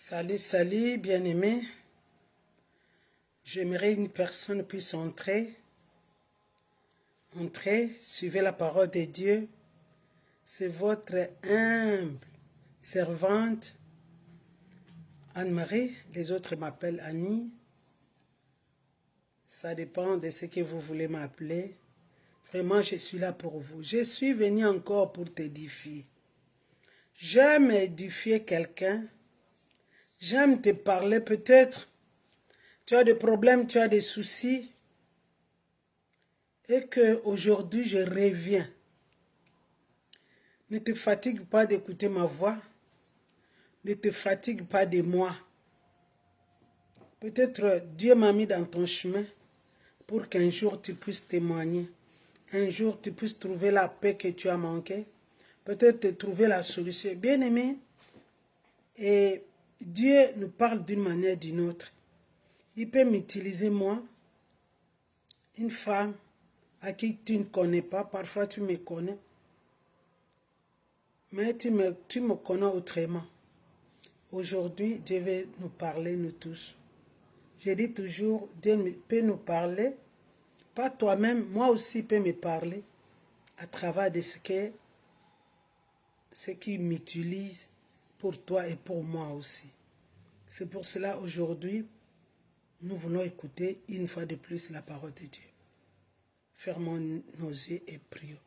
Salut, bien-aimé. J'aimerais une personne puisse entrer, suivez la parole de Dieu. C'est votre humble servante, Anne-Marie. Les autres m'appellent Annie. Ça dépend de ce que vous voulez m'appeler. Vraiment, je suis là pour vous. Je suis venu encore pour t'édifier. J'aime édifier quelqu'un. J'aime te parler. Peut-être tu as des problèmes, tu as des soucis. Et qu'aujourd'hui, je reviens. Ne te fatigue pas d'écouter ma voix. Ne te fatigue pas de moi. Peut-être Dieu m'a mis dans ton chemin pour qu'un jour tu puisses témoigner. Un jour tu puisses trouver la paix que tu as manqué. Peut-être trouver la solution. Bien-aimé, et Dieu nous parle d'une manière ou d'une autre. Il peut m'utiliser moi, une femme à qui tu ne connais pas. Parfois tu me connais. Mais tu me connais autrement. Aujourd'hui, Dieu veut nous parler, nous tous. Je dis toujours, Dieu peut nous parler, pas toi-même, moi aussi peut me parler, à travers de ce qui m'utilise pour toi et pour moi aussi. C'est pour cela, aujourd'hui, nous voulons écouter une fois de plus la parole de Dieu. Fermons nos yeux et prions.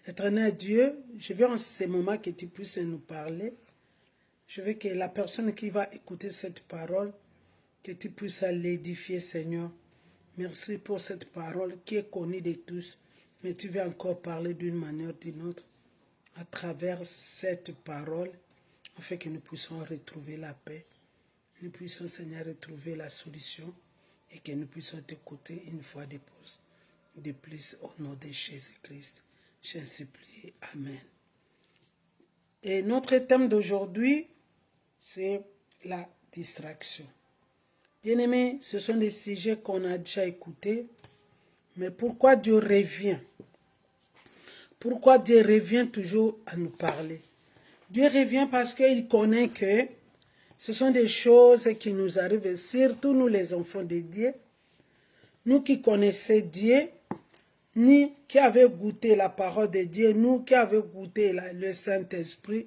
Éternel Dieu, je veux en ce moment que tu puisses nous parler. Je veux que la personne qui va écouter cette parole, que tu puisses l'édifier, Seigneur. Merci pour cette parole qui est connue de tous, mais tu veux encore parler d'une manière ou d'une autre à travers cette parole, afin que nous puissions retrouver la paix, nous puissions, Seigneur, retrouver la solution et que nous puissions t'écouter une fois de plus au nom de Jésus-Christ. J'ai supplié. Amen. Et notre thème d'aujourd'hui, c'est la distraction. Bien-aimés, ce sont des sujets qu'on a déjà écoutés. Mais pourquoi Dieu revient? Pourquoi Dieu revient toujours à nous parler? Dieu revient parce qu'il connaît que ce sont des choses qui nous arrivent, surtout nous les enfants de Dieu. Nous qui connaissons Dieu, nous qui avons goûté la parole de Dieu, nous qui avons goûté le Saint-Esprit,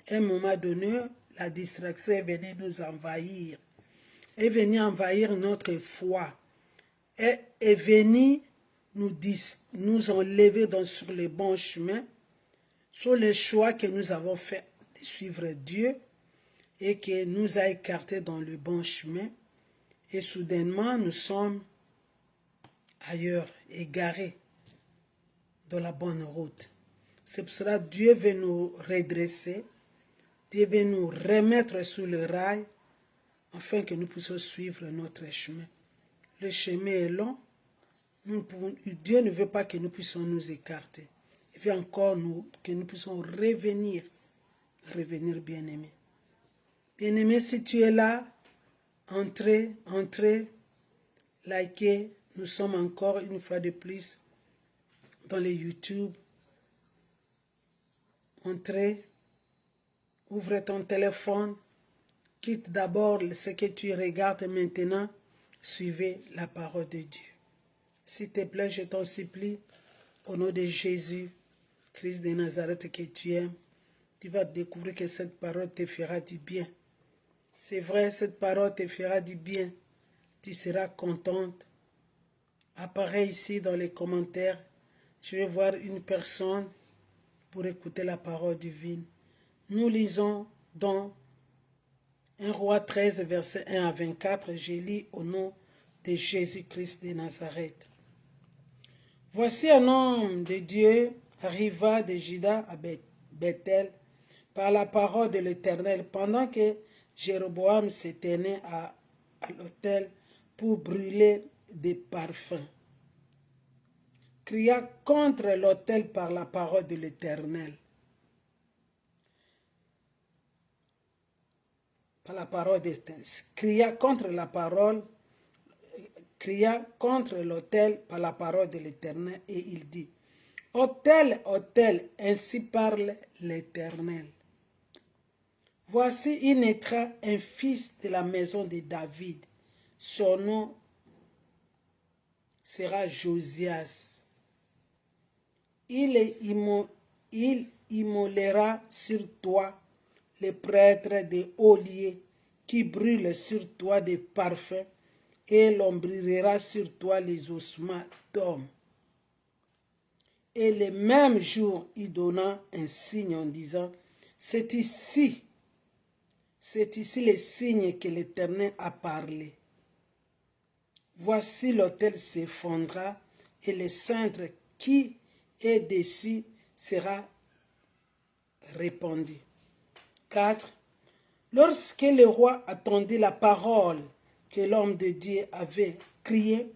à un moment donné, la distraction est venue nous envahir. Est venue envahir notre foi. Est venue nous enlever sur le bon chemin, sur le choix que nous avons fait de suivre Dieu et qui nous a écartés dans le bon chemin. Et soudainement, nous sommes ailleurs, égarés dans la bonne route. C'est pour cela que Dieu veut nous redresser, Dieu veut nous remettre sur le rail, afin que nous puissions suivre notre chemin. Le chemin est long. Dieu ne veut pas que nous puissions nous écarter. Il veut encore que nous puissions revenir bien-aimés. Bien-aimés, si tu es là, entrez, likez. Nous sommes encore une fois de plus dans les YouTube. Entrez, ouvre ton téléphone. Quitte d'abord ce que tu regardes maintenant, suivez la parole de Dieu. S'il te plaît, je t'en supplie, au nom de Jésus, Christ de Nazareth que tu aimes, tu vas découvrir que cette parole te fera du bien. C'est vrai, cette parole te fera du bien. Tu seras contente. Apparaît ici dans les commentaires. Je vais voir une personne pour écouter la parole divine. Nous lisons dans 1 Roi 13, verset 1 à 24, je lis au nom de Jésus-Christ de Nazareth. Voici un homme de Dieu arriva de Juda à Bethel par la parole de l'Éternel, pendant que Jéroboam se tenait à l'autel pour brûler des parfums. Cria contre l'autel par la parole de l'Éternel. Par la parole d'Éternel, cria contre l'autel par la parole de l'Éternel, et il dit, autel, autel, ainsi parle l'Éternel. Voici, il naîtra un fils de la maison de David. Son nom sera Josias. Il immolera sur toi les prêtres des hauts lieux qui brûlent sur toi des parfums et l'ombrira sur toi les ossements d'hommes. Et le même jour, il donna un signe en disant, c'est ici le signe que l'Éternel a parlé. Voici l'autel s'effondra et le cintre qui est dessus sera répandu. 4. Lorsque le roi attendit la parole que l'homme de Dieu avait criée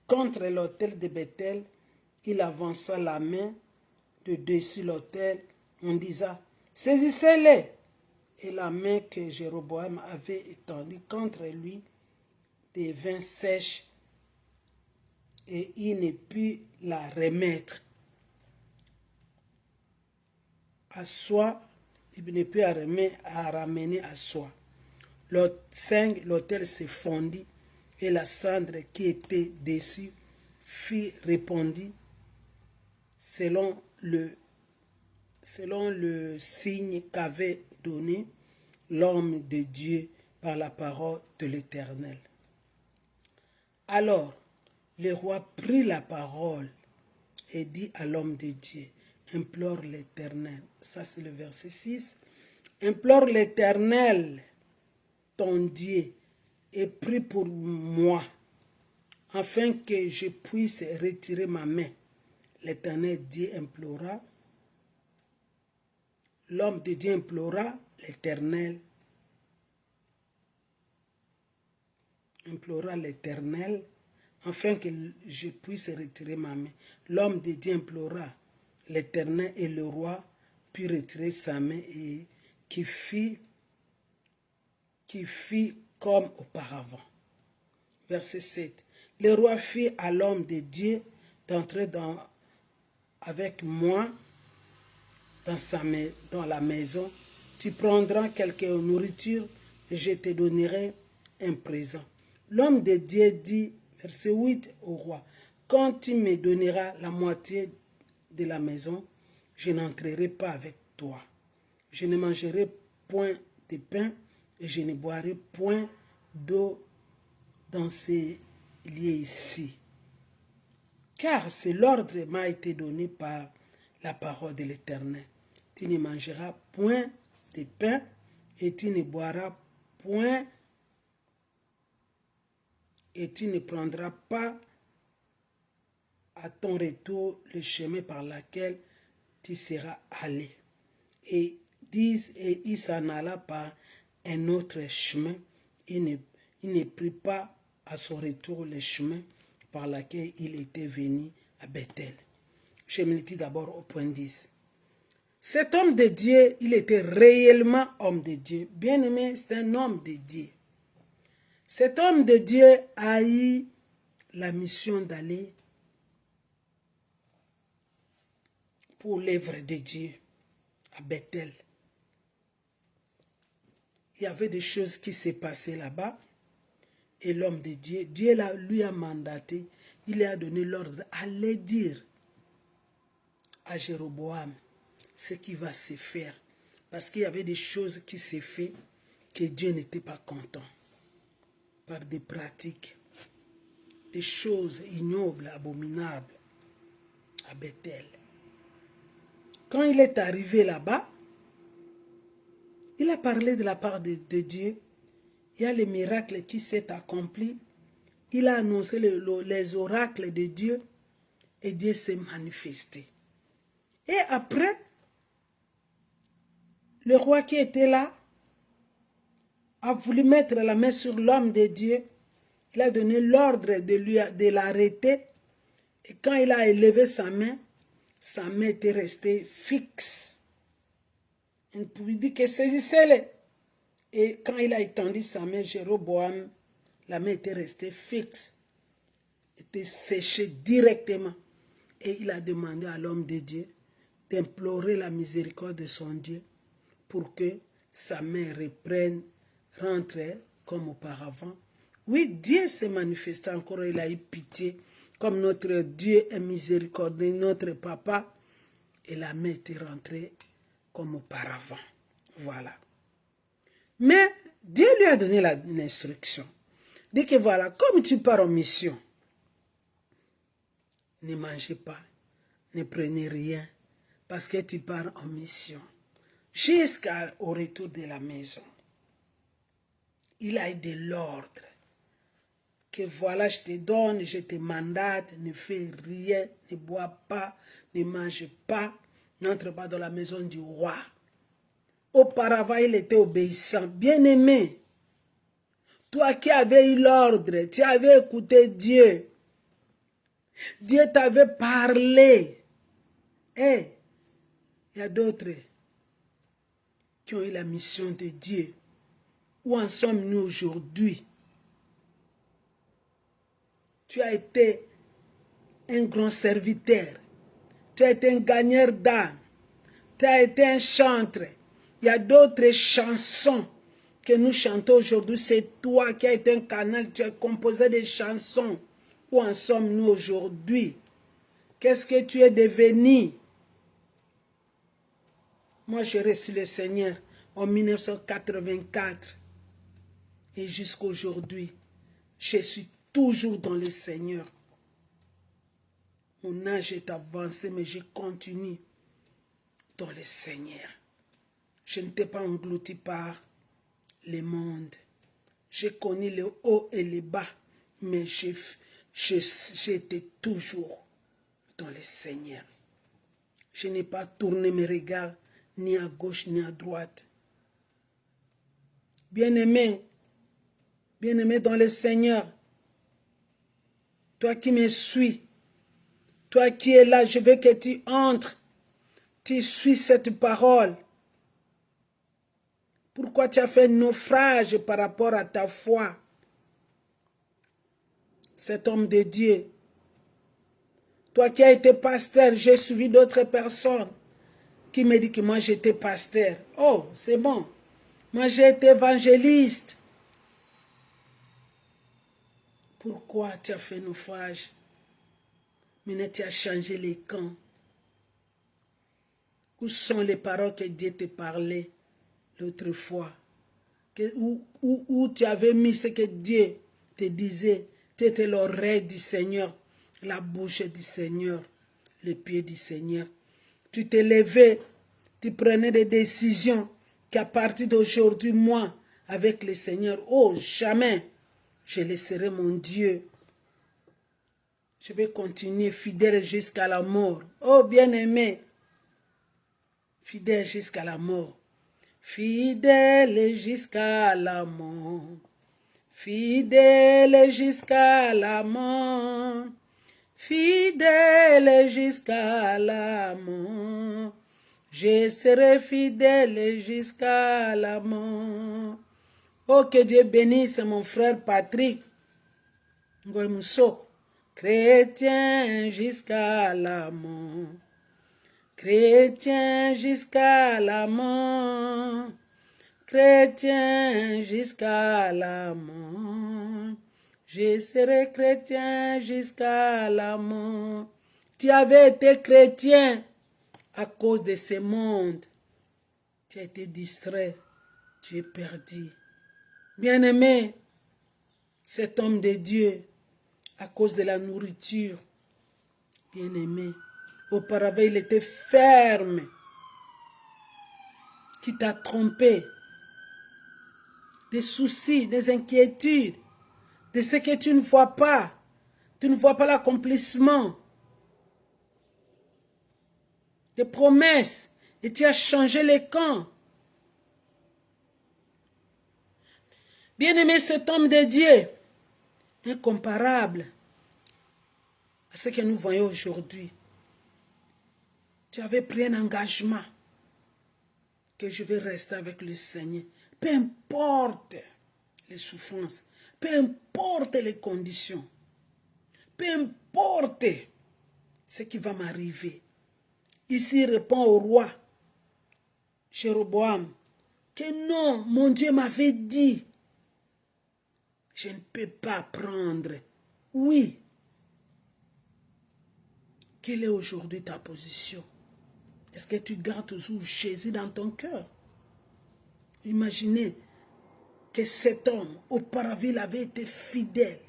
contre l'autel de Bethel, il avança la main de dessus l'autel en disant, saisissez-les. Et la main que Jéroboam avait étendue contre lui devint sèche et il ne put la remettre à soi, il ne put la ramener à soi. L'autel se fondit et la cendre qui était dessus fut répandue selon le signe qu'avait donné l'homme de Dieu par la parole de l'Éternel. Alors, le roi prit la parole et dit à l'homme de Dieu, implore l'Éternel. Ça, c'est le verset 6. Implore l'Éternel, ton Dieu, et prie pour moi, afin que je puisse retirer ma main. L'Éternel Dieu implora. L'homme de Dieu implora l'Éternel. Implora l'Éternel, afin que je puisse retirer ma main. L'homme de Dieu implora l'Éternel et le roi puis retirer sa main et qui fit comme auparavant. Verset 7. Le roi fit à l'homme de Dieu d'entrer avec moi dans la maison. Tu prendras quelque nourriture et je te donnerai un présent. L'homme de Dieu dit, verset 8 au roi, quand tu me donneras la moitié de la maison, je n'entrerai pas avec toi. Je ne mangerai point de pain et je ne boirai point d'eau dans ces lieux ici. Car c'est l'ordre m'a été donné par la parole de l'Éternel. Tu ne mangeras point de pain et tu ne boiras point et tu ne prendras pas à ton retour le chemin par lequel tu seras allé. Et il s'en alla par un autre chemin. Il ne prit pas à son retour le chemin par lequel il était venu à Bethel. Je me dis d'abord au point 10. Cet homme de Dieu, il était réellement homme de Dieu. Bien aimé, c'est un homme de Dieu. Cet homme de Dieu a eu la mission d'aller pour l'œuvre de Dieu à Bethel. Il y avait des choses qui s'est passées là-bas. Et l'homme de Dieu, Dieu lui a mandaté, il lui a donné l'ordre d'aller dire à Jéroboam ce qui va se faire. Parce qu'il y avait des choses qui s'est fait que Dieu n'était pas content. Par des pratiques, des choses ignobles, abominables à Bethel. Quand il est arrivé là-bas, il a parlé de la part de Dieu. Il y a les miracles qui s'est accompli. Il a annoncé les oracles de Dieu et Dieu s'est manifesté. Et après, le roi qui était là a voulu mettre la main sur l'homme de Dieu. Il a donné l'ordre de l'arrêter. Et quand il a élevé sa main était restée fixe. Il pouvait dire que saisissez-les. Et quand il a étendu sa main, Jéroboam, la main était restée fixe, était séchée directement. Et il a demandé à l'homme de Dieu d'implorer la miséricorde de son Dieu pour que sa main reprenne, rentre comme auparavant. Oui, Dieu s'est manifesté encore, il a eu pitié, comme notre Dieu est miséricordieux, notre papa, et la main était rentrée comme auparavant. Voilà. Mais Dieu lui a donné l'instruction. Dit que voilà, comme tu pars en mission, ne mangez pas, ne prenez rien, parce que tu pars en mission. Jusqu'au retour de la maison, il a eu de l'ordre. Que voilà, je te donne, je te mandate, ne fais rien, ne bois pas, ne mange pas, n'entre pas dans la maison du roi. Auparavant, il était obéissant. Bien-aimé, toi qui avais eu l'ordre, tu avais écouté Dieu. Dieu t'avait parlé. Et il y a d'autres qui ont eu la mission de Dieu. Où en sommes-nous aujourd'hui? Tu as été un grand serviteur. Tu as été un gagneur d'âme. Tu as été un chantre. Il y a d'autres chansons que nous chantons aujourd'hui. C'est toi qui as été un canal. Tu as composé des chansons. Où en sommes-nous aujourd'hui? Qu'est-ce que tu es devenu? Moi, j'ai reçu le Seigneur en 1984. Et jusqu'à aujourd'hui, je suis toujours dans le Seigneur. Mon âge est avancé, mais je continue dans le Seigneur. Je n'étais pas englouti par le monde. J'ai connu le haut et le bas, mais j'étais toujours dans le Seigneur. Je n'ai pas tourné mes regards ni à gauche ni à droite. Bien-aimé dans le Seigneur, toi qui me suis, toi qui es là, je veux que tu entres, tu suis cette parole. Pourquoi tu as fait naufrage par rapport à ta foi? Cet homme de Dieu, toi qui as été pasteur, j'ai suivi d'autres personnes qui me disent que moi j'étais pasteur. Oh, c'est bon. Moi j'ai été évangéliste. Pourquoi tu as fait naufrage? Maintenant tu as changé les camps. Où sont les paroles que Dieu te parlait l'autre fois? Où tu avais mis ce que Dieu te disait? Tu étais l'oreille du Seigneur, la bouche du Seigneur, les pieds du Seigneur. Tu t'es levé, tu prenais des décisions qu'à partir d'aujourd'hui, moi, avec le Seigneur, oh, jamais je laisserai mon Dieu. Je vais continuer fidèle jusqu'à la mort. Oh, bien-aimé, fidèle jusqu'à la mort. Fidèle jusqu'à la mort. Fidèle jusqu'à la mort. Fidèle jusqu'à la mort. Je serai fidèle jusqu'à la mort. Oh, que Dieu bénisse mon frère Patrick Ngoy-Mousso. Chrétien jusqu'à la mort. Chrétien jusqu'à la mort. Chrétien jusqu'à la mort. Je serai chrétien jusqu'à la mort. Tu avais été chrétien à cause de ce monde. Tu as été distrait. Tu es perdu. Bien-aimé, cet homme de Dieu, à cause de la nourriture, bien-aimé, auparavant il était ferme, qui t'a trompé, des soucis, des inquiétudes, de ce que tu ne vois pas l'accomplissement, des promesses, et tu as changé les camps. Bien-aimé, cet homme de Dieu, incomparable à ce que nous voyons aujourd'hui. Tu avais pris un engagement que je vais rester avec le Seigneur. Peu importe les souffrances, peu importe les conditions, peu importe ce qui va m'arriver. Ici répond au roi Jéroboam Que non, mon Dieu m'avait dit. Je ne peux pas prendre. Oui. Quelle est aujourd'hui ta position? Est-ce que tu gardes toujours Jésus dans ton cœur? Imaginez que cet homme, auparavant, il avait été fidèle.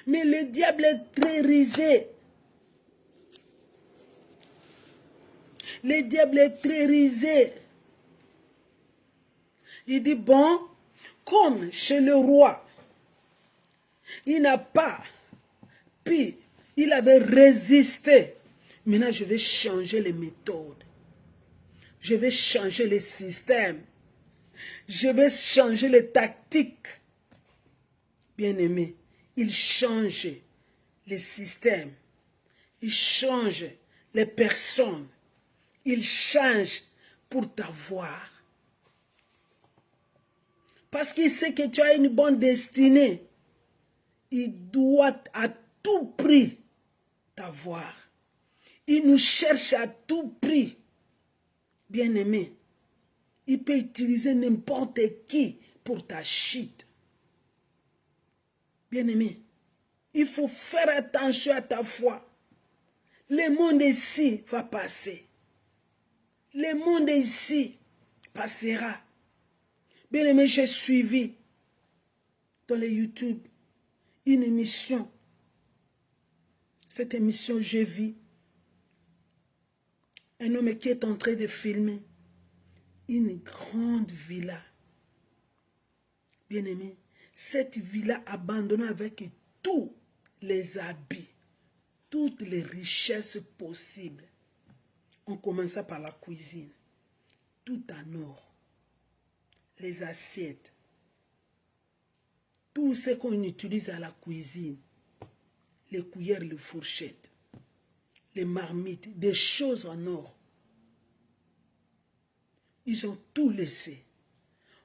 Mais le diable est très rusé. Le diable est très rusé. Il dit, bon, comme chez le roi, il n'a pas pu, il avait résisté. Maintenant, je vais changer les méthodes. Je vais changer les systèmes. Je vais changer les tactiques. Bien-aimé, il change les systèmes. Il change les personnes. Il change pour t'avoir. Parce qu'il sait que tu as une bonne destinée. Il doit à tout prix t'avoir. Il nous cherche à tout prix. Bien-aimé, il peut utiliser n'importe qui pour ta chute. Bien-aimé, il faut faire attention à ta foi. Le monde ici va passer. Le monde ici passera. Bien-aimé, j'ai suivi dans les YouTube une émission. Cette émission, j'ai vu un homme qui est en train de filmer une grande villa. Bien-aimé, cette villa abandonnée avec tous les habits, toutes les richesses possibles. On commença par la cuisine, tout en or, les assiettes, tout ce qu'on utilise à la cuisine, les cuillères, les fourchettes, les marmites, des choses en or. Ils ont tout laissé.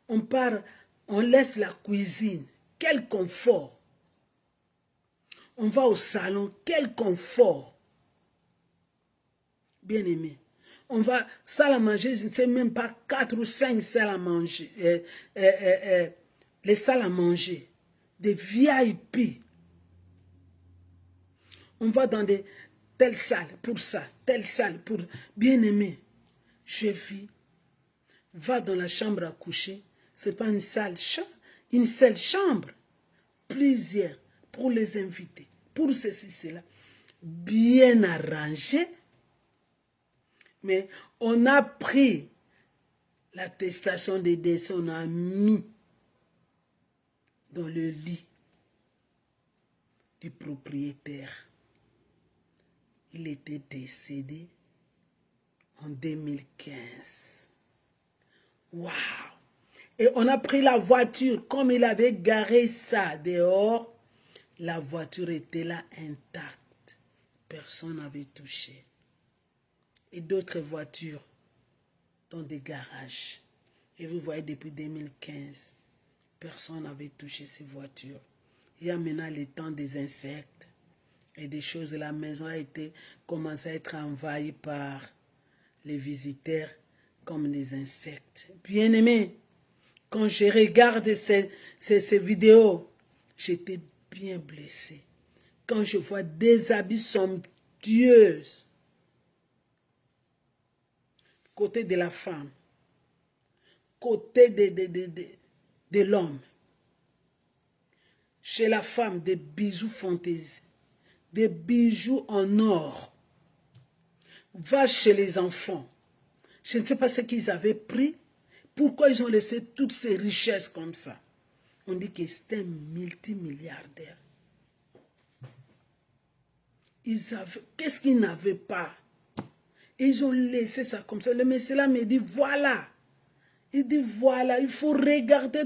On part, on laisse la cuisine. Quel confort. On va au salon. Quel confort. Bien aimé. On va, salle à manger, je ne sais même pas, 4 ou 5 salles à manger. Les salles à manger. Des VIP. On va dans des telle salle pour ça, telle salle pour... Bien aimé. Je vis. Va dans la chambre à coucher, ce n'est pas une seule chambre, plusieurs pour les invités, pour ceci, cela, bien arrangé, mais on a pris l'attestation de décès, on a mis dans le lit du propriétaire. Il était décédé en 2015. Waouh! Et on a pris la voiture, comme il avait garé ça dehors, la voiture était là intacte. Personne n'avait touché. Et d'autres voitures dans des garages. Et vous voyez, depuis 2015, personne n'avait touché ces voitures. Il y a maintenant le temps des insectes et des choses. La maison a été commencé à être envahie par les visiteurs comme des insectes. Bien-aimé, quand je regarde ces vidéos, j'étais bien blessé. Quand je vois des habits somptueux, côté de la femme, côté de l'homme, chez la femme, des bijoux fantaisie, des bijoux en or. Va chez les enfants. Je ne sais pas ce qu'ils avaient pris. Pourquoi ils ont laissé toutes ces richesses comme ça? On dit que c'était un multimilliardaire. Qu'est-ce qu'ils n'avaient pas? Ils ont laissé ça comme ça. Le monsieur là me dit, voilà. Il dit, voilà, il faut regarder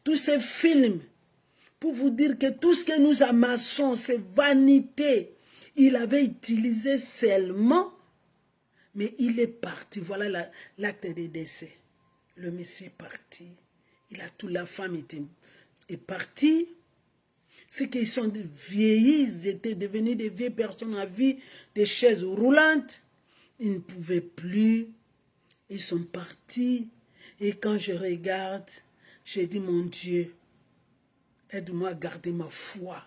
tous ces films pour vous dire que tout ce que nous amassons, c'est vanité. Il avait utilisé seulement, mais il est parti. Voilà l'acte de décès. Le monsieur est parti. Il a tout, la femme est partie. Ceux qui sont vieillis, ils étaient devenus des vieilles personnes à vie, des chaises roulantes. Ils ne pouvaient plus. Ils sont partis. Et quand je regarde, j'ai dit, mon Dieu, aide-moi à garder ma foi.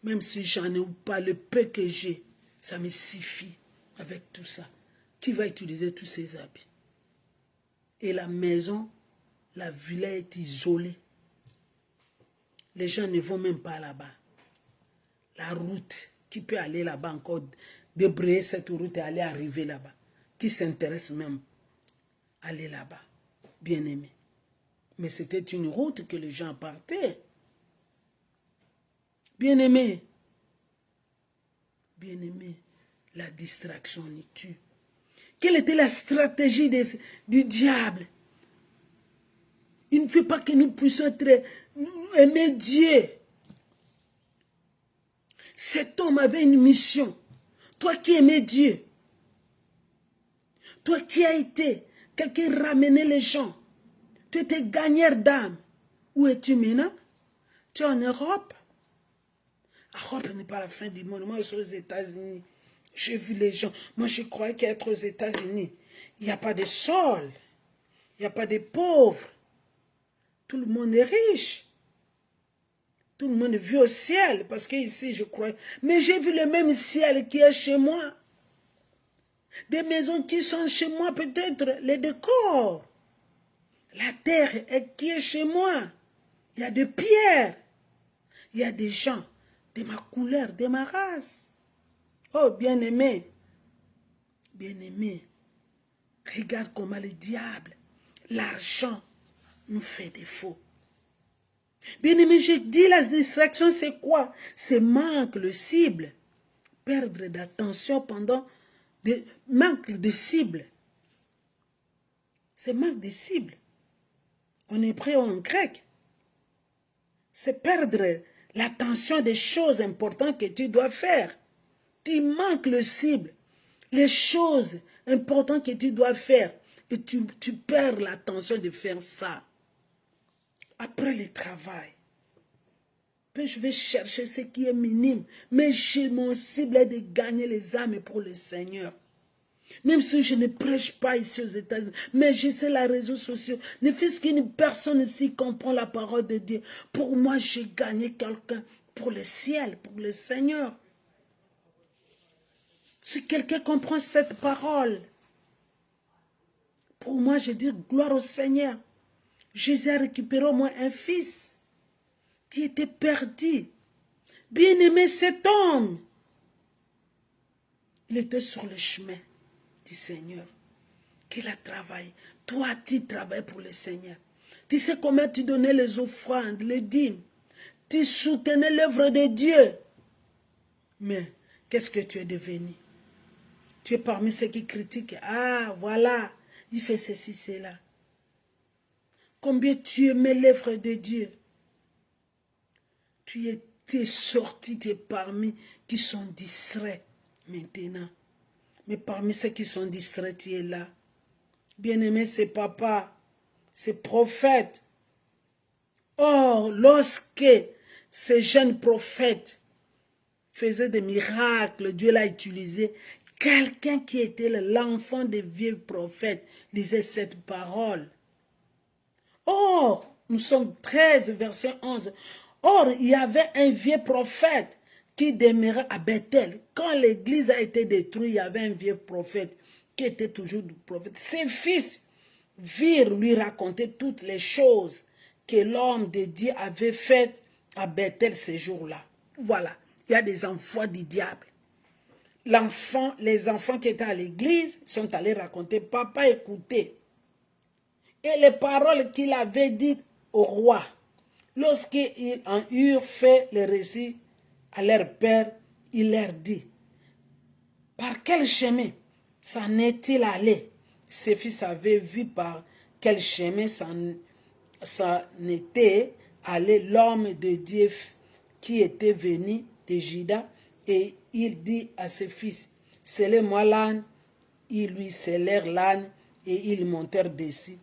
Même si j'en ai ou pas, le peu que j'ai, ça me suffit avec tout ça. Qui va utiliser tous ces habits? Et la maison, la villa est isolée. Les gens ne vont même pas là-bas. La route, qui peut aller là-bas encore, débrayer cette route et aller arriver là-bas. Qui s'intéresse même à aller là-bas, bien aimé. Mais c'était une route que les gens partaient. Bien aimé. Bien aimé, la distraction nous tue. Quelle était la stratégie du diable? Il ne fait pas que nous puissions aimer Dieu. Cet homme avait une mission. Toi qui aimais Dieu, toi qui as été quelqu'un qui ramenait les gens, tu étais gagneur d'âme. Où es-tu maintenant? Tu es en Europe. L'Europe n'est pas la fin du monde. Moi, je suis aux États-Unis. J'ai vu les gens. Moi, je croyais qu'être aux États-Unis, il n'y a pas de sol. Il n'y a pas de pauvres. Tout le monde est riche. Tout le monde vit au ciel. Parce qu'ici, je crois. Mais j'ai vu le même ciel qui est chez moi. Des maisons qui sont chez moi, peut-être les décors. La terre qui est chez moi. Il y a des pierres. Il y a des gens de ma couleur, de ma race. Oh, bien-aimé. Bien-aimé. Regarde comment le diable, l'argent, nous fait défaut. Bien-aimé, je dis la distraction, c'est quoi? C'est manque le cible. Perdre d'attention pendant... manque de cible. C'est manque de cible. En hébreu ou en grec. C'est perdre l'attention des choses importantes que tu dois faire. Tu manques le cible. Les choses importantes que tu dois faire. Et tu perds l'attention de faire ça. Après le travail. Puis je vais chercher ce qui est minime. Mais mon cible est de gagner les âmes pour le Seigneur. Même si je ne prêche pas ici aux États-Unis, mais je sais les réseaux sociaux. Ne fût-ce qu'une personne ici comprend la parole de Dieu. Pour moi, j'ai gagné quelqu'un pour le ciel, pour le Seigneur. Si quelqu'un comprend cette parole, pour moi, je dis gloire au Seigneur. Jésus a récupéré au moins un fils qui était perdu. Bien-aimé cet homme. Il était sur le chemin du Seigneur. Qu'il a travaillé. Toi, tu travailles pour le Seigneur. Tu sais comment tu donnais les offrandes, les dîmes. Tu soutenais l'œuvre de Dieu. Mais qu'est-ce que tu es devenu? Tu es parmi ceux qui critiquent. Ah, voilà, il fait ceci, cela. Combien tu aimais l'œuvre de Dieu? Tu es sorti, tu es parmi qui sont distraits maintenant. Mais parmi ceux qui sont distraits, tu es là. Bien-aimé, c'est papa, c'est prophète. Or, lorsque ces jeunes prophètes faisaient des miracles, Dieu l'a utilisé. Quelqu'un qui était l'enfant des vieux prophètes lisait cette parole. Or, nous sommes 13, verset 11. Or, il y avait un vieux prophète qui demeurait à Bethel. Quand l'église a été détruite, il y avait un vieux prophète qui était toujours du prophète. Ses fils virent lui raconter toutes les choses que l'homme de Dieu avait faites à Bethel ces jours-là. Voilà, il y a des enfants du diable. Les enfants qui étaient à l'église sont allés raconter, papa, écoutez. Et les paroles qu'il avait dites au roi, lorsqu'ils en eurent fait le récit à leur père, il leur dit, par quel chemin s'en est-il allé? Ses fils avaient vu par quel chemin s'en était allé l'homme de Dieu qui était venu de Juda, et il dit à ses fils, scellez-moi l'âne. Ils lui scellèrent l'âne et ils montèrent dessus.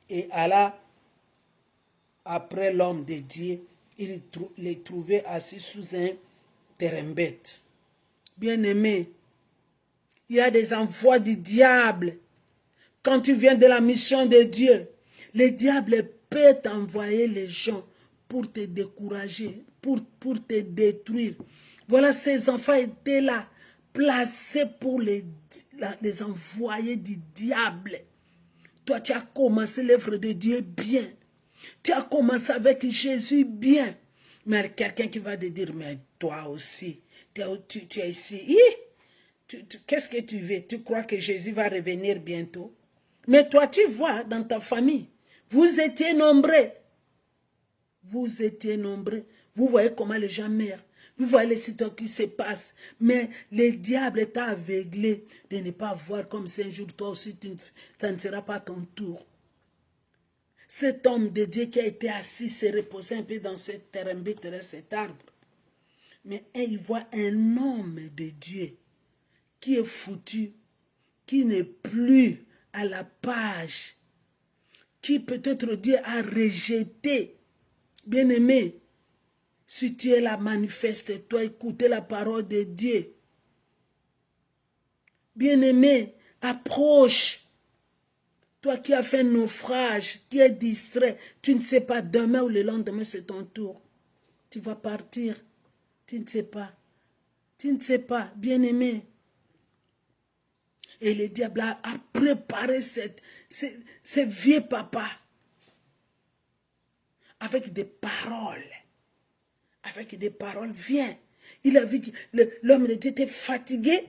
Et alla après l'homme de Dieu, il les trouvait assis sous un terembête. Bien-aimé, il y a des envois du diable Quand tu viens de la mission de Dieu, le diable peut t'envoyer les gens pour te décourager, pour te détruire. Voilà, ces enfants étaient là, placés pour les envoyés du diable. Toi, tu as commencé l'œuvre de Dieu bien. Tu as commencé avec Jésus bien. Mais quelqu'un qui va te dire, mais toi aussi, tu es ici. Qu'est-ce que tu veux? Tu crois que Jésus va revenir bientôt? Mais toi, tu vois, dans ta famille, vous étiez nombreux. Vous étiez nombreux. Vous voyez comment les gens meurent. Vous voyez les situations qui se passent. Mais le diable t'a aveuglé de ne pas voir comme si un jour, toi aussi, ça ne sera pas ton tour. Cet homme de Dieu qui a été assis, s'est reposé un peu dans cette terre, cet arbre. Mais il voit un homme de Dieu qui est foutu, qui n'est plus à la page, qui peut-être Dieu a rejeté. Bien-aimé, si tu es là, manifeste-toi, écoutez la parole de Dieu. Bien-aimé, approche. Toi qui as fait un naufrage, qui es distrait, tu ne sais pas, demain ou le lendemain, c'est ton tour. Tu vas partir. Tu ne sais pas. Tu ne sais pas, bien-aimé. Et le diable a préparé ce vieux papa avec des paroles. Avec des paroles, viens. Il a vu que l'homme de Dieu était fatigué.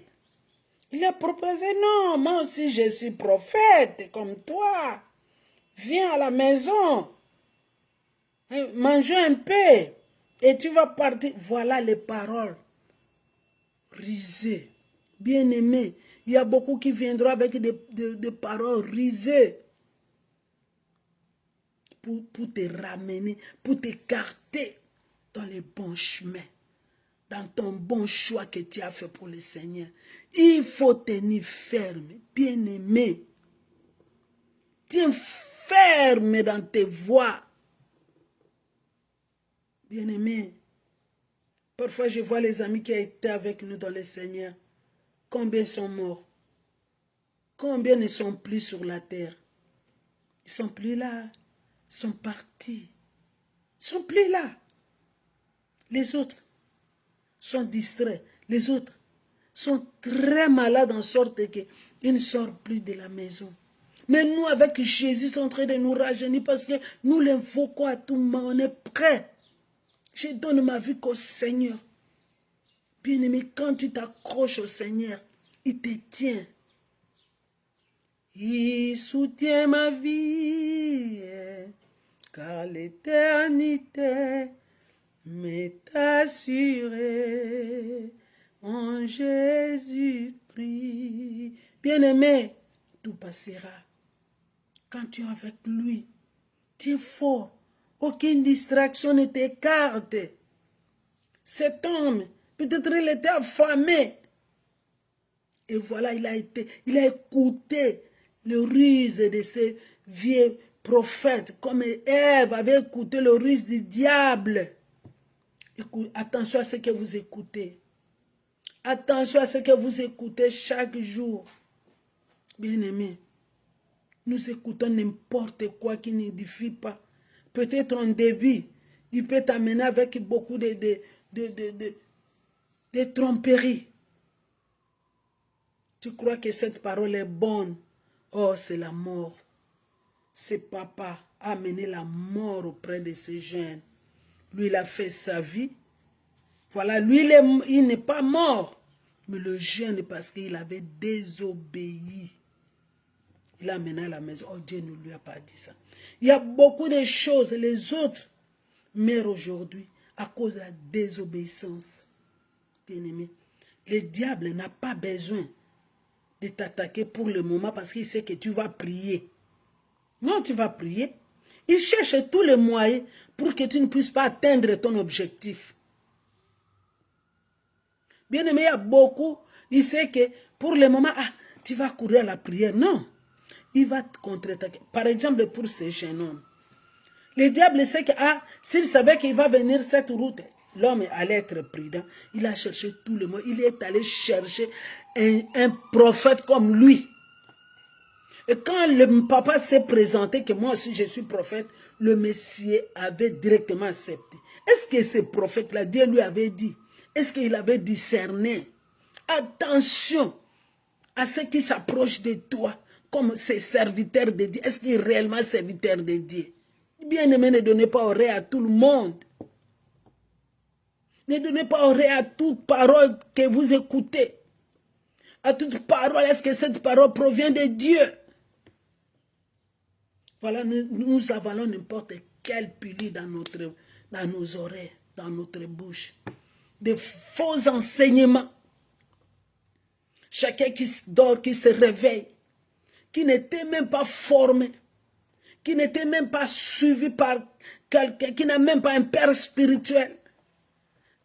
Il a proposé, non, moi aussi je suis prophète comme toi. Viens à la maison. Mange un peu. Et tu vas partir. Voilà les paroles. Risées. Bien-aimé. Il y a beaucoup qui viendront avec des paroles risées. Pour te ramener, pour t'écarter dans les bons chemins. Dans ton bon choix que tu as fait pour le Seigneur. Il faut tenir ferme, bien-aimé. Tiens ferme dans tes voies. Bien-aimé. Parfois, je vois les amis qui étaient avec nous dans le Seigneur. Combien sont morts? Combien ne sont plus sur la terre? Ils ne sont plus là. Ils sont partis. Ils ne sont plus là. Les autres sont distraits. Les autres sont très malades en sorte qu'ils ne sortent plus de la maison. Mais nous, avec Jésus, sommes en train de nous rajeunir parce que nous l'invoquons à tout moment. On est prêts. Je donne ma vie qu'au Seigneur. Bien-aimé, quand tu t'accroches au Seigneur, il te tient. Il soutient ma vie, car l'éternité m'est assurée en Jésus-Christ. Bien-aimé, tout passera. Quand tu es avec lui, tu es fort. Aucune distraction ne t'écarte. Cet homme, peut-être il était affamé. Et voilà, il a écouté le ruse de ces vieux prophètes, comme Ève avait écouté le ruse du diable. Écoute, attention à ce que vous écoutez. Attention à ce que vous écoutez chaque jour. Bien-aimés, nous écoutons n'importe quoi qui n'édifie pas. Peut-être en début, il peut t'amener avec beaucoup de tromperies. Tu crois que cette parole est bonne. Oh, c'est la mort. Ce papa a amené la mort auprès de ces jeunes. Lui, il a fait sa vie. Voilà, lui, il n'est pas mort. Mais le jeune, parce qu'il avait désobéi. Il a amené à la maison. Oh, Dieu ne lui a pas dit ça. Il y a beaucoup de choses. Les autres meurent aujourd'hui à cause de la désobéissance. Bien-aimé, le diable n'a pas besoin de t'attaquer pour le moment parce qu'il sait que tu vas prier. Non, tu vas prier. Il cherche tous les moyens pour que tu ne puisses pas atteindre ton objectif. Bien-aimé, il y a beaucoup, il sait que pour le moment, tu vas courir à la prière. Non, il va te contre-attaquer. Par exemple, pour ces jeunes hommes. Le diable sait que, s'il savait qu'il va venir cette route, l'homme allait être prudent. Il a cherché tout le monde. Il est allé chercher un prophète comme lui. Et quand le papa s'est présenté, que moi aussi je suis prophète, le Messie avait directement accepté. Est-ce que ce prophète-là, Dieu lui avait dit, est-ce qu'il avait discerné? Attention à ceux qui s'approchent de toi comme ces serviteurs de Dieu. Est-ce qu'il est réellement serviteur de Dieu? Bien-aimé, ne donnez pas oreille à tout le monde. Ne donnez pas oreille à toute parole que vous écoutez. À toute parole, est-ce que cette parole provient de Dieu? Voilà, nous avalons n'importe quel pili dans nos oreilles, dans notre bouche. Des faux enseignements. Chacun qui dort, qui se réveille, qui n'était même pas formé, qui n'était même pas suivi par quelqu'un, qui n'a même pas un père spirituel,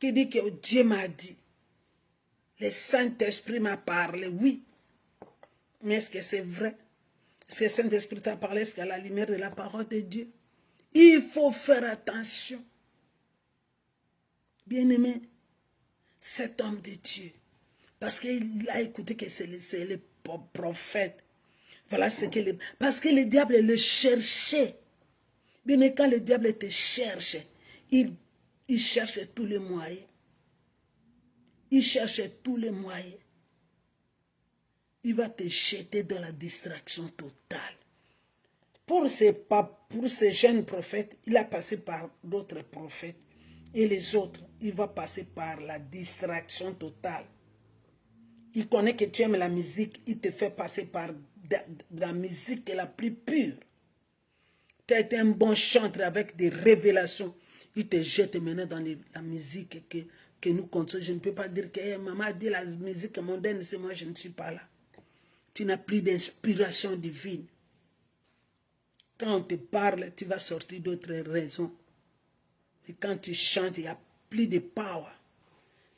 qui dit que Dieu m'a dit, le Saint-Esprit m'a parlé, oui. Mais est-ce que c'est vrai? Est-ce que le Saint-Esprit t'a parlé? Est-ce qu'à la lumière de la parole de Dieu? Il faut faire attention. Bien-aimé, cet homme de Dieu, parce qu'il a écouté que c'est le prophète. Voilà ce que parce que le diable le cherchait. Bien, quand le diable te cherche, il cherche tous les moyens. Il cherche tous les moyens. Il va te jeter dans la distraction totale. Pour ces jeunes prophètes, il a passé par d'autres prophètes. Et les autres, il va passer par la distraction totale. Il connaît que tu aimes la musique, il te fait passer par la musique la plus pure. Tu as été un bon chanteur avec des révélations. Il te jette maintenant dans la musique que nous consommons. Je ne peux pas dire que maman a dit la musique mondaine, c'est moi, je ne suis pas là. Tu n'as plus d'inspiration divine. Quand on te parle, tu vas sortir d'autres raisons. Et quand tu chantes, il n'y a plus de power.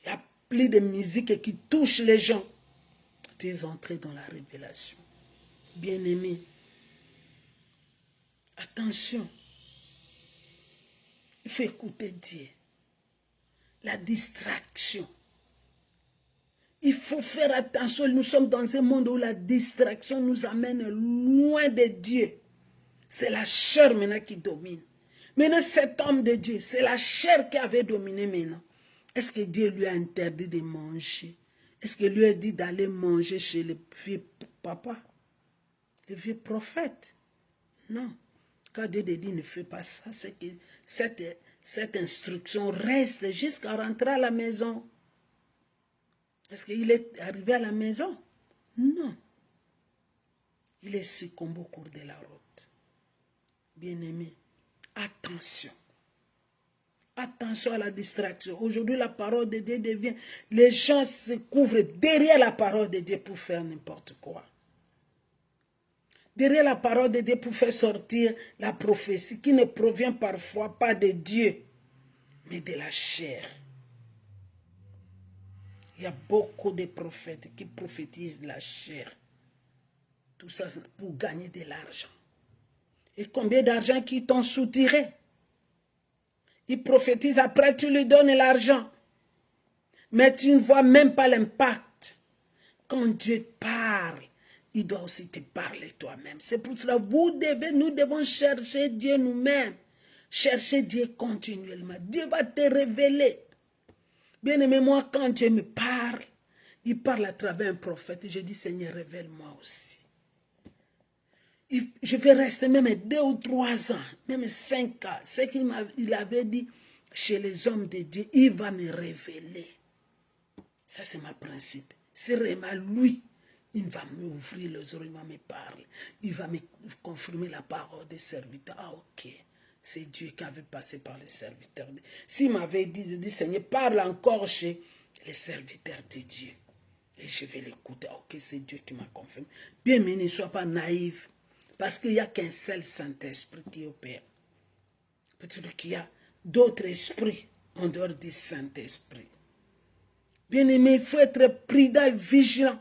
Il n'y a plus de musique qui touche les gens. Tu es entré dans la révélation. Bien-aimé, attention. Il faut écouter Dieu. La distraction. Il faut faire attention. Nous sommes dans un monde où la distraction nous amène loin de Dieu. C'est la chair maintenant qui domine. Maintenant, cet homme de Dieu, c'est la chair qui avait dominé maintenant. Est-ce que Dieu lui a interdit de manger? Est-ce qu'il lui a dit d'aller manger chez le vieux papa? Le vieux prophète? Non. Quand Dieu dit ne fais pas ça, c'est que cette instruction reste jusqu'à rentrer à la maison. Est-ce qu'il est arrivé à la maison? Non. Il est succombé au cours de la route. Bien-aimé, attention. Attention à la distraction. Aujourd'hui, la parole de Dieu devient... Les gens se couvrent derrière la parole de Dieu pour faire n'importe quoi. Derrière la parole de Dieu pour faire sortir la prophétie qui ne provient parfois pas de Dieu, mais de la chair. Il y a beaucoup de prophètes qui prophétisent de la chair. Tout ça pour gagner de l'argent. Et combien d'argent qui t'ont soutiré? Ils prophétisent, après tu lui donnes l'argent. Mais tu ne vois même pas l'impact. Quand Dieu parle, il doit aussi te parler toi-même. C'est pour cela que nous devons chercher Dieu nous-mêmes. Chercher Dieu continuellement. Dieu va te révéler. Bien-aimé, moi, quand Dieu me parle, il parle à travers un prophète. Je dis, Seigneur, révèle-moi aussi. Je vais rester même 2 ou 3 ans, même 5 ans. Ce qu'il avait dit chez les hommes de Dieu, il va me révéler. Ça, c'est ma principe. C'est vraiment lui. Il va m'ouvrir les oreilles, il va me parler. Il va me confirmer la parole des serviteurs. Ah, ok. C'est Dieu qui avait passé par les serviteurs. S'il m'avait dit, je dis, Seigneur, parle encore chez les serviteurs de Dieu. Et je vais l'écouter. Ah, ok, c'est Dieu qui m'a confirmé. Bien, mais ne sois pas naïf. Parce qu'il n'y a qu'un seul Saint-Esprit qui opère. Peut-être qu'il y a d'autres esprits en dehors du Saint-Esprit. Bien-aimé, il faut être prudent et vigilant.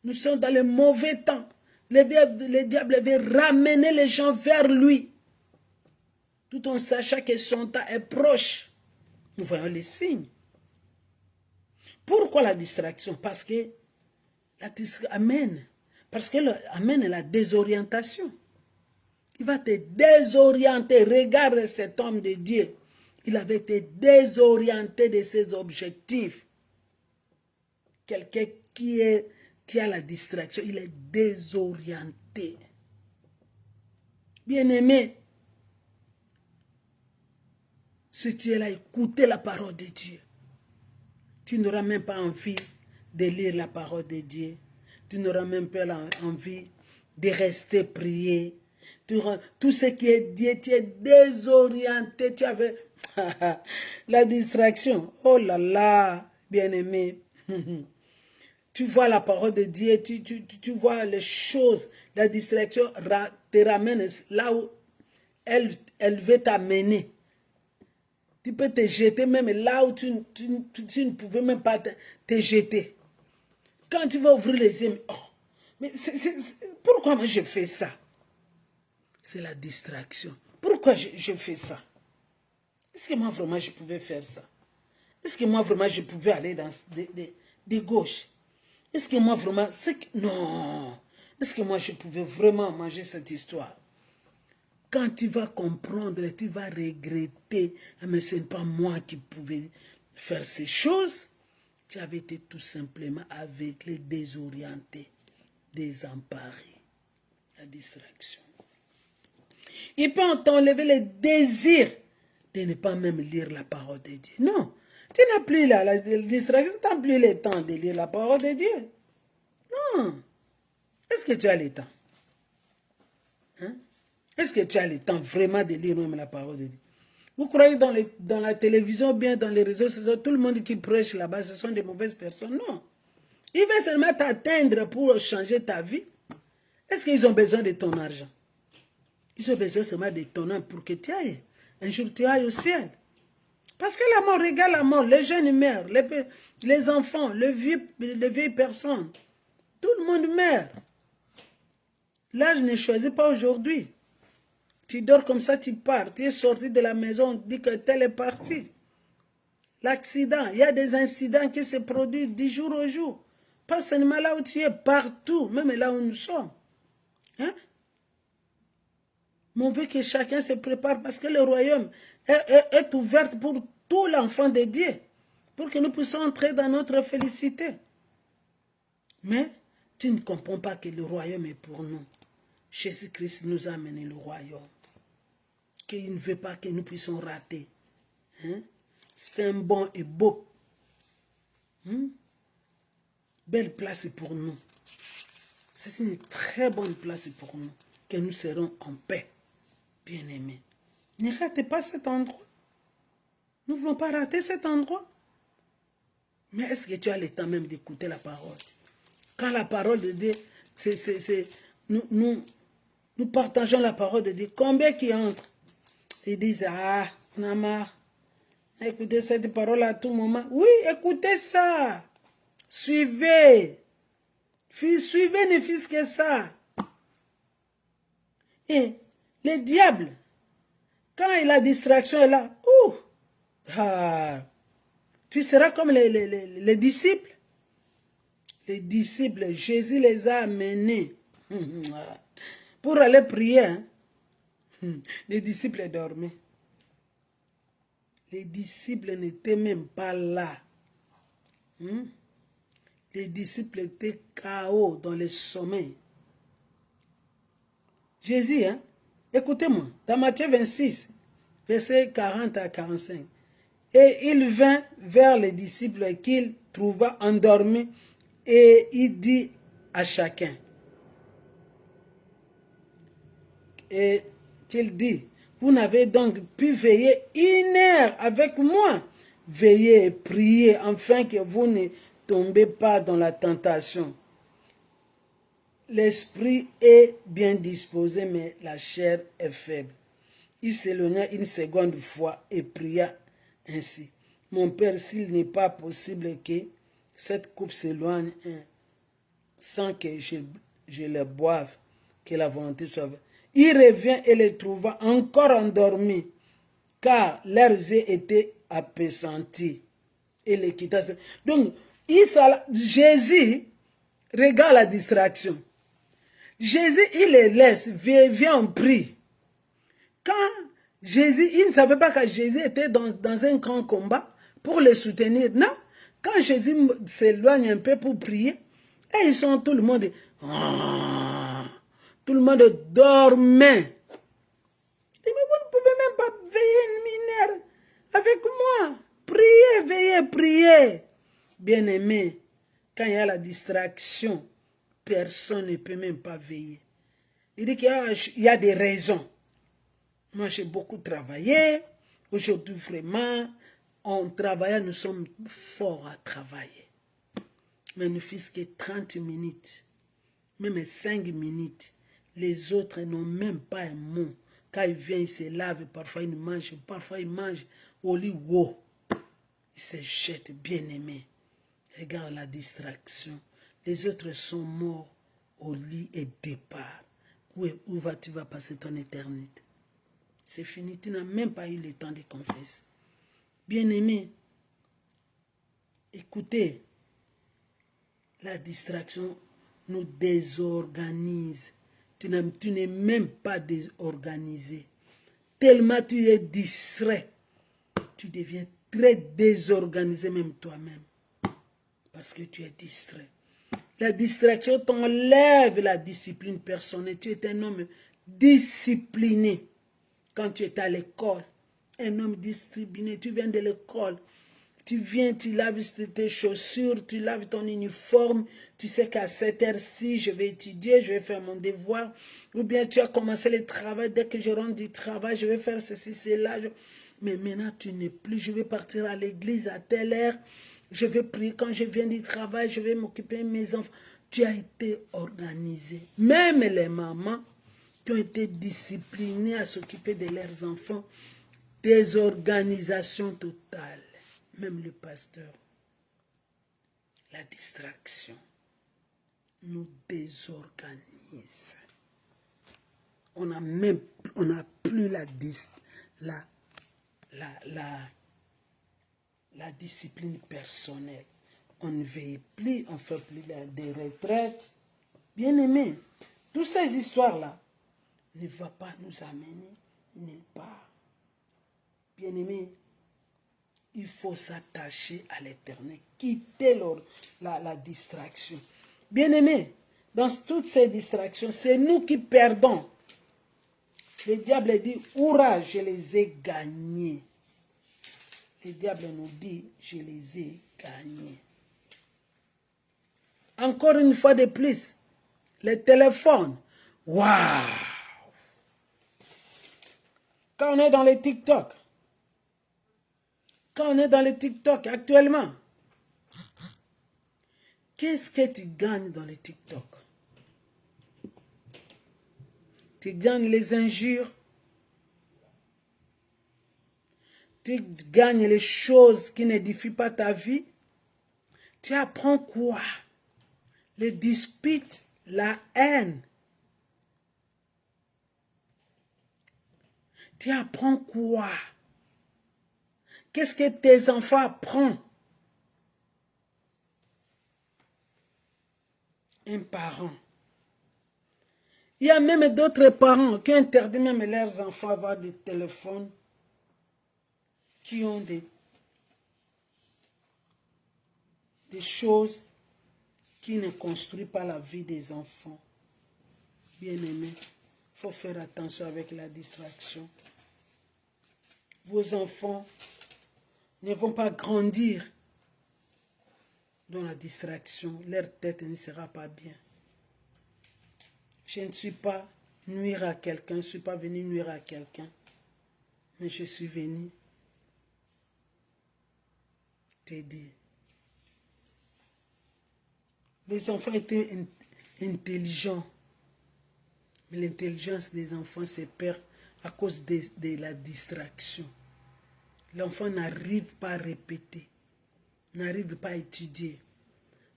Nous sommes dans le mauvais temps. Le diable veut ramener les gens vers lui. Tout en sachant que son temps est proche. Nous voyons les signes. Pourquoi la distraction? Parce que la distraction amène. Parce qu'elle amène la désorientation. Il va te désorienter. Regarde cet homme de Dieu. Il avait été désorienté de ses objectifs. Quelqu'un qui a la distraction, il est désorienté. Bien-aimé, si tu es là, écoutez la parole de Dieu. Tu n'auras même pas envie de lire la parole de Dieu. Tu n'auras même pas envie de rester prier. Tout ce qui est Dieu, tu es désorienté. Tu avais la distraction. Oh là là, bien-aimé. Tu vois la parole de Dieu, tu vois les choses. La distraction te ramène là où elle veut t'amener. Tu peux te jeter même là où tu ne pouvais même pas te jeter. Quand tu vas ouvrir les yeux, oh, mais pourquoi moi je fais ça? C'est la distraction. Pourquoi je fais ça? Est-ce que moi vraiment je pouvais faire ça? Est-ce que moi vraiment je pouvais aller dans de gauche? Est-ce que moi vraiment... Non. Est-ce que moi je pouvais vraiment manger cette histoire? Quand tu vas comprendre, tu vas regretter. Ah, mais ce n'est pas moi qui pouvais faire ces choses. Tu avais été tout simplement avec les désorientés, désemparés. La distraction. Il peut t'enlever le désir de ne pas même lire la parole de Dieu. Non. Tu n'as plus la distraction, tu n'as plus le temps de lire la parole de Dieu. Non. Est-ce que tu as le temps? Hein? Est-ce que tu as le temps vraiment de lire même la parole de Dieu? Vous croyez dans la télévision, bien dans les réseaux sociaux, tout le monde qui prêche là-bas, ce sont des mauvaises personnes? Non. Ils veulent seulement t'atteindre pour changer ta vie. Est-ce qu'ils ont besoin de ton argent? Ils ont besoin seulement de ton âme pour que tu ailles. Un jour, tu ailles au ciel. Parce que la mort, regarde la mort. Les jeunes meurent. Les enfants, les vieilles personnes. Tout le monde meurt. L'âge ne choisit pas aujourd'hui. Tu dors comme ça, tu pars. Tu es sorti de la maison, on dit que tel est parti. L'accident, il y a des incidents qui se produisent du jour au jour. Pas seulement là où tu es, partout, même là où nous sommes. Hein? Mais on veut que chacun se prépare parce que le royaume est ouvert pour tout l'enfant de Dieu. Pour que nous puissions entrer dans notre félicité. Mais tu ne comprends pas que le royaume est pour nous. Jésus-Christ nous a amené le royaume. Qu'il ne veut pas que nous puissions rater. Hein? C'est un bon et beau. Belle place pour nous. C'est une très bonne place pour nous. Que nous serons en paix. Bien-aimés. Ne ratez pas cet endroit. Nous ne voulons pas rater cet endroit. Mais est-ce que tu as le temps même d'écouter la parole? Quand la parole de Dieu, nous partageons la parole de Dieu. Combien qui entrent? Ils disent, ah, on a marre. Écoutez cette parole à tout moment. Oui, écoutez ça. Suivez. Suivez ne fût-ce que ça. Et le diable, quand la distraction est là, tu seras comme les disciples. Les disciples, Jésus les a amenés pour aller prier. Hein? Les disciples dormaient. Les disciples n'étaient même pas là. Les disciples étaient KO dans le sommeil. Jésus, hein? Écoutez-moi, dans Matthieu 26, versets 40 à 45. Et il vint vers les disciples qu'il trouva endormis et il dit à chacun. Et qu'il dit, vous n'avez donc pu veiller 1 heure avec moi. Veillez et priez afin que vous ne tombez pas dans la tentation. L'esprit est bien disposé, mais la chair est faible. Il s'éloigna une seconde fois et pria ainsi. Mon Père, s'il n'est pas possible que cette coupe s'éloigne sans que je le boive, que la volonté soit faite. Il revient et les trouva encore endormis, car leurs yeux étaient appesantis. Et les quitta. Donc, Jésus regarde la distraction. Jésus, il les laisse, viens on prie. Quand Jésus, il ne savait pas que Jésus était dans un grand combat pour les soutenir. Non, quand Jésus s'éloigne un peu pour prier, et ils sont tout le monde, tout le monde dormait. Il dit, mais vous ne pouvez même pas veiller une mineure avec moi. Priez, veillez, priez. Bien-aimé, quand il y a la distraction, personne ne peut même pas veiller. Il dit qu'il y a des raisons. Moi, j'ai beaucoup travaillé. Aujourd'hui, vraiment, on travaille, nous sommes forts à travailler. Mais ne fût-ce que 30 minutes, même 5 minutes, les autres n'ont même pas un mot. Quand ils viennent, ils se lavent, parfois ils mangent, au lit, wow. Ils se jettent, bien-aimés. Regarde la distraction. Les autres sont morts au lit et départ. Où tu vas passer ton éternité? C'est fini, tu n'as même pas eu le temps de confesser. Bien-aimé, écoutez, la distraction nous désorganise. Tu n'es même pas désorganisé. Tellement tu es distrait, tu deviens très désorganisé même toi-même. Parce que tu es distrait. La distraction t'enlève la discipline personnelle. Tu es un homme discipliné. Quand tu es à l'école, un homme discipliné, tu viens de l'école, tu viens, tu laves tes chaussures, tu laves ton uniforme, tu sais qu'à cette heure-ci, je vais étudier, je vais faire mon devoir, ou bien tu as commencé le travail, dès que je rentre du travail, je vais faire ceci, cela. Mais maintenant, tu n'es plus, je vais partir à l'église à telle heure, je vais prier quand je viens du travail, je vais m'occuper de mes enfants. Tu as été organisé. Même les mamans qui ont été disciplinés à s'occuper de leurs enfants, désorganisation totale. Même le pasteur. La distraction nous désorganise. On n'a plus la discipline personnelle. On ne veille plus, on ne fait plus des retraites. Bien aimé, toutes ces histoires-là ne vont pas nous amener nulle part. Bien aimé, il faut s'attacher à l'éternel, quitter la distraction. Bien aimé, dans toutes ces distractions, c'est nous qui perdons. Le diable dit, hurrah, je les ai gagnés. Le diable nous dit, je les ai gagnés. Encore une fois de plus, les téléphones, waouh! Quand on est dans les TikTok, actuellement, qu'est-ce que tu gagnes dans les TikTok? Tu gagnes les injures, tu gagnes les choses qui n'édifient pas ta vie. Tu apprends quoi? Les disputes, la haine. Tu apprends quoi? Qu'est-ce que tes enfants apprennent? Un parent. Il y a même d'autres parents qui interdisent même leurs enfants à avoir des téléphones qui ont des choses qui ne construisent pas la vie des enfants. Bien-aimés, il faut faire attention avec la distraction. Vos enfants ne vont pas grandir dans la distraction. Leur tête ne sera pas bien. Je ne suis pas nuire à quelqu'un, je ne suis pas venu nuire à quelqu'un, mais je suis venu t'aider. Les enfants étaient intelligents, mais l'intelligence des enfants se perd à cause de la distraction. L'enfant n'arrive pas à répéter, n'arrive pas à étudier.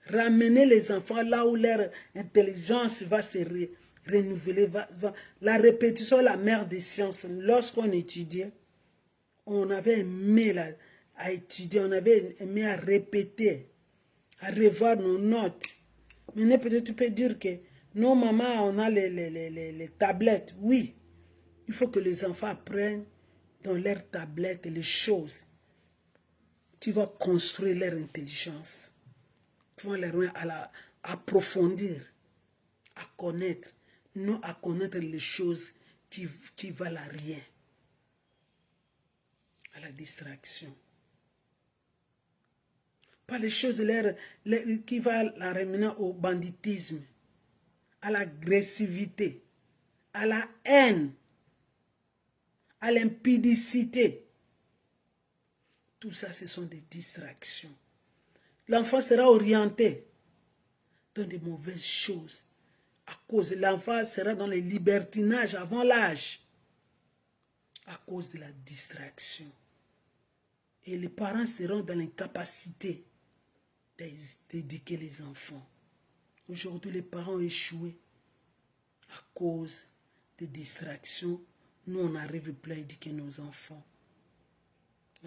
Ramener les enfants là où leur intelligence va se renouveler. La répétition est la mère des sciences. Lorsqu'on étudiait, on avait aimé à étudier, on avait aimé à répéter, à revoir nos notes. Maintenant, peut-être tu peux dire que nos mamans, on a les tablettes. Oui, il faut que les enfants apprennent dans leurs tablettes les choses qui vont construire leur intelligence, qui vont leur mettre à approfondir, à connaître, non à connaître les choses qui valent à rien, à la distraction. Pas les choses qui vont la ramener au banditisme, à l'agressivité, à la haine, à l'impudicité. Tout ça, ce sont des distractions. L'enfant sera orienté dans des mauvaises choses. À cause de l'enfant sera dans les libertinages avant l'âge. À cause de la distraction. Et les parents seront dans l'incapacité d'éduquer les enfants. Aujourd'hui, les parents ont échoué à cause des distractions. Nous, on n'arrive plus à éduquer nos enfants.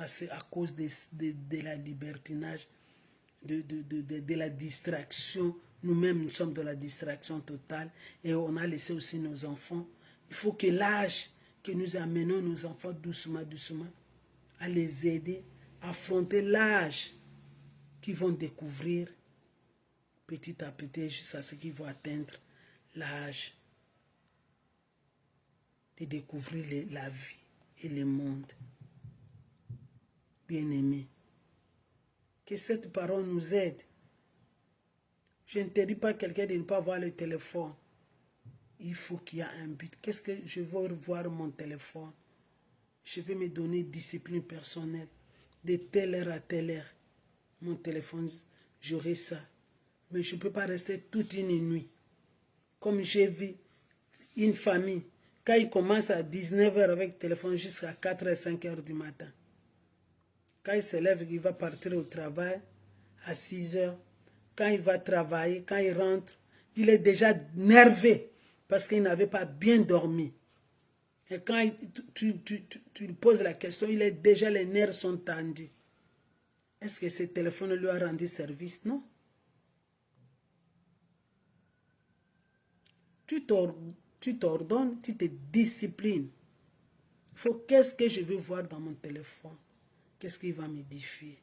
C'est à cause de la libertinage, de la distraction. Nous-mêmes, nous sommes dans la distraction totale et on a laissé aussi nos enfants. Il faut que l'âge que nous amenons nos enfants doucement, doucement, à les aider à affronter l'âge qu'ils vont découvrir petit à petit jusqu'à ce qu'ils vont atteindre l'âge de découvrir la vie et le monde. Bien-aimés, que cette parole nous aide. Je ne te dis pas quelqu'un de ne pas voir le téléphone. Il faut qu'il y ait un but. Qu'est-ce que je veux voir mon téléphone? Je vais me donner discipline personnelle. De telle heure à telle heure, mon téléphone, j'aurai ça. Mais je ne peux pas rester toute une nuit. Comme j'ai vu une famille, quand il commence à 19 h avec le téléphone jusqu'à 4 h, 5 h du matin. Quand il se lève, il va partir au travail à 6 h. Quand il va travailler, quand il rentre, il est déjà nerveux parce qu'il n'avait pas bien dormi. Et quand tu lui poses la question, il est déjà, les nerfs sont tendus. Est-ce que ce téléphone lui a rendu service? Non. Tu t'ordonnes, tu te disciplines. Il faut, qu'est-ce que je veux voir dans mon téléphone? Qu'est-ce qui va m'édifier?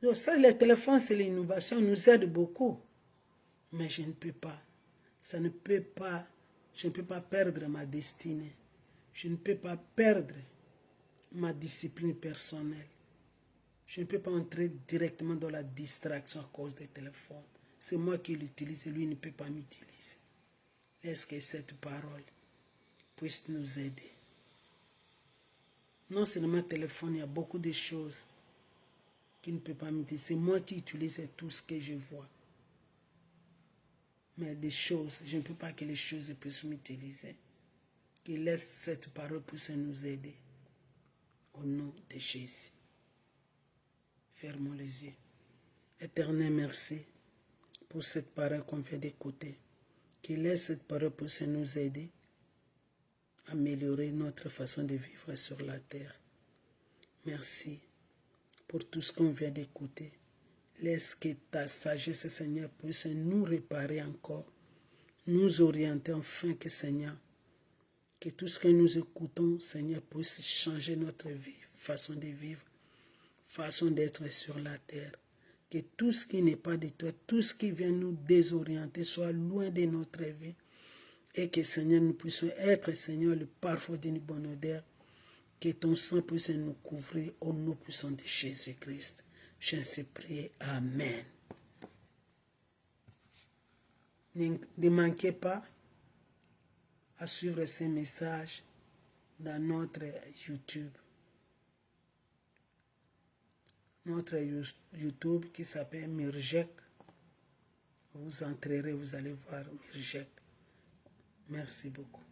Donc ça, le téléphone, c'est l'innovation, nous aide beaucoup. Mais je ne peux pas. Ça ne peut pas. Je ne peux pas perdre ma destinée. Je ne peux pas perdre ma discipline personnelle. Je ne peux pas entrer directement dans la distraction à cause des téléphones. C'est moi qui l'utilise et lui ne peut pas m'utiliser. Laisse que cette parole puisse nous aider. Non seulement le téléphone, il y a beaucoup de choses qui ne peuvent pas m'utiliser. C'est moi qui utilise tout ce que je vois. Mais des choses, je ne peux pas que les choses puissent m'utiliser. Qu'il laisse cette parole puisse nous aider. Au nom de Jésus. Fermons les yeux. Éternel, merci pour cette parole qu'on vient d'écouter. Qu'il laisse cette parole puisse nous aider à améliorer notre façon de vivre sur la terre. Merci pour tout ce qu'on vient d'écouter. Laisse que ta sagesse, Seigneur, puisse nous réparer encore, nous orienter enfin, que Seigneur, que tout ce que nous écoutons, Seigneur, puisse changer notre vie, façon de vivre, façon d'être sur la terre. Que tout ce qui n'est pas de toi, tout ce qui vient nous désorienter, soit loin de notre vie. Et que, Seigneur, nous puissions être, Seigneur, le parfum d'une bonne odeur. Que ton sang puisse nous couvrir au nom puissant de Jésus-Christ. Je t'ai prié. Amen. Ne manquez pas à suivre ces messages dans notre YouTube. Notre YouTube qui s'appelle Mirjek. Vous entrerez, vous allez voir Mirjek. Merci beaucoup.